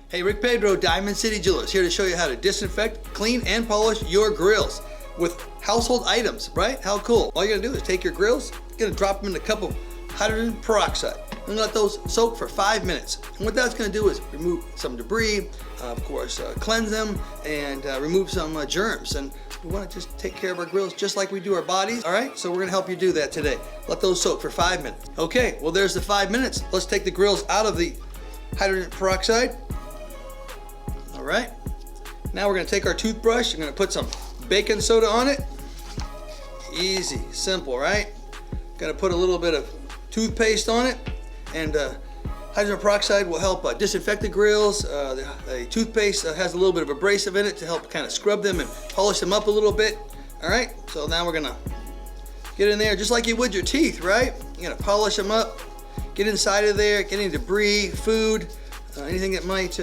Hey, Rick Pedro, Diamond City Jewelers, here to show you how to disinfect, clean, and polish your grills with household items, right? How cool. All you're gonna do is take your grills, you're gonna drop them in a cup of hydrogen peroxide. And let those soak for 5 minutes. And what that's gonna do is remove some debris, of course, cleanse them, and remove some germs. And we wanna just take care of our grills just like we do our bodies, all right? So we're gonna help you do that today. Let those soak for 5 minutes. Okay, well there's the 5 minutes. Let's take the grills out of the hydrogen peroxide. All right, now we're gonna take our toothbrush, I'm gonna put some baking soda on it. Easy, simple, right? Gonna put a little bit of toothpaste on it, and hydrogen peroxide will help disinfect the grills. The toothpaste has a little bit of abrasive in it to help kind of scrub them and polish them up a little bit. All right, so now we're gonna get in there just like you would your teeth, right? You're gonna polish them up, get inside of there, get any debris, food, anything that might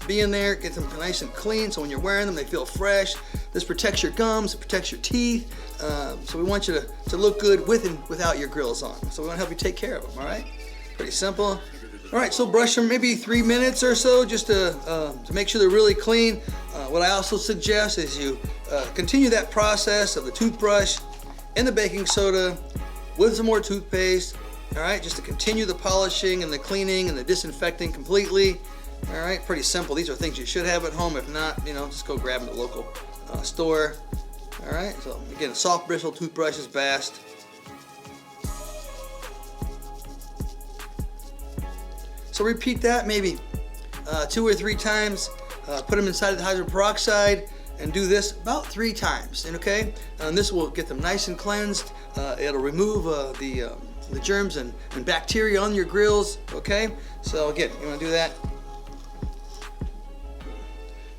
be in there, get them nice and clean so when you're wearing them they feel fresh. This protects your gums, it protects your teeth, so we want you to look good with and without your grills on. So we want to help you take care of them, all right? Pretty simple. All right, so brush them maybe 3 minutes or so just to make sure they're really clean. What I also suggest is you continue that process of the toothbrush and the baking soda with some more toothpaste, all right? Just to continue the polishing and the cleaning and the disinfecting completely. All right, pretty simple. These are things you should have at home. If not, you know, just go grab them at the local store. All right, so again, a soft bristle toothbrush is best. So repeat that maybe 2 or 3 times. Put them inside of the hydrogen peroxide and do this about 3 times, okay? And this will get them nice and cleansed. It'll remove the germs and bacteria on your grills, okay? So again, you wanna do that.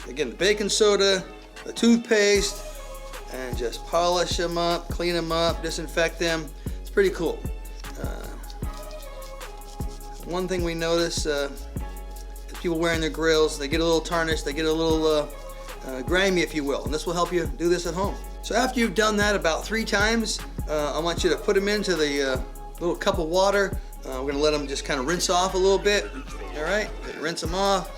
Again, the baking soda, the toothpaste, and just polish them up, clean them up, disinfect them. It's pretty cool. One thing we notice is people wearing their grills, they get a little tarnished, they get a little grimy, if you will, and this will help you do this at home. So after you've done that about 3 times, I want you to put them into the little cup of water. We're gonna let them just kind of rinse off a little bit. All right, rinse them off.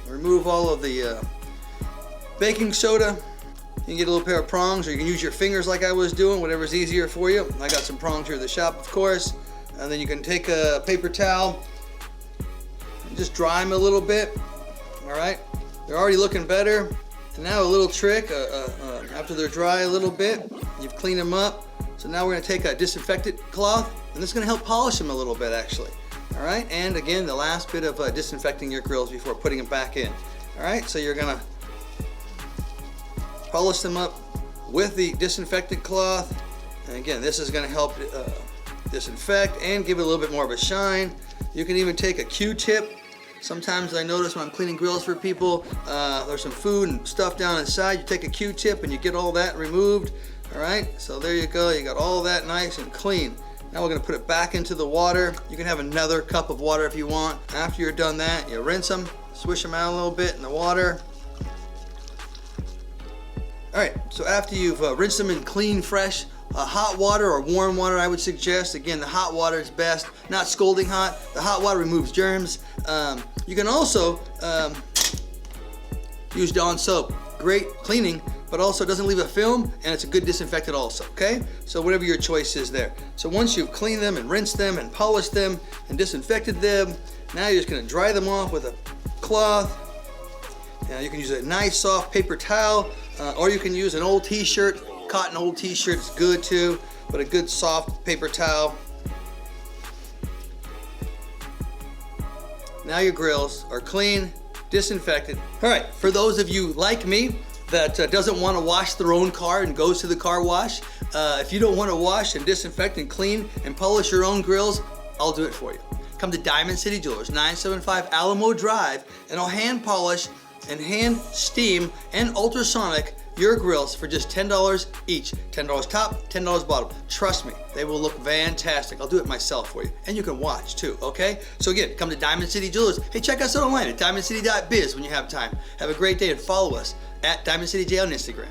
Remove all of the baking soda. You can get a little pair of prongs, or you can use your fingers like I was doing, whatever's easier for you. I got some prongs here at the shop, of course. And then you can take a paper towel and just dry them a little bit. All right, they're already looking better. And now a little trick, after they're dry a little bit, you've cleaned them up. So now we're gonna take a disinfectant cloth, and this is gonna help polish them a little bit actually. All right, and again, the last bit of disinfecting your grills before putting them back in. All right, so you're gonna polish them up with the disinfectant cloth. And again, this is gonna help disinfect and give it a little bit more of a shine. You can even take a Q-tip. Sometimes I notice when I'm cleaning grills for people, there's some food and stuff down inside. You take a Q-tip and you get all that removed. All right, so there you go. You got all that nice and clean. Now we're gonna put it back into the water. You can have another cup of water if you want. After you're done that, you rinse them, swish them out a little bit in the water. All right, so after you've rinsed them in clean, fresh, hot water or warm water, I would suggest. Again, the hot water is best, not scalding hot. The hot water removes germs. You can also use Dawn soap. Great cleaning, but also doesn't leave a film, and it's a good disinfectant also, okay? So whatever your choice is there. So once you've cleaned them and rinsed them and polished them and disinfected them, now you're just gonna dry them off with a cloth. Now you can use a nice soft paper towel, or you can use an old t-shirt. Cotton old t-shirt is good too, but a good soft paper towel. Now your grills are clean, disinfected. All right, for those of you like me that doesn't want to wash their own car and goes to the car wash, if you don't want to wash and disinfect and clean and polish your own grills, I'll do it for you. Come to Diamond City Jewelers, 975 Alamo Drive, and I'll hand polish and hand steam and ultrasonic your grills for just $10 each. $10 top, $10 bottom. Trust me, they will look fantastic. I'll do it myself for you. And you can watch too, okay? So again, come to Diamond City Jewelers. Hey, check us out online at diamondcity.biz when you have time. Have a great day and follow us at Diamond City J on Instagram.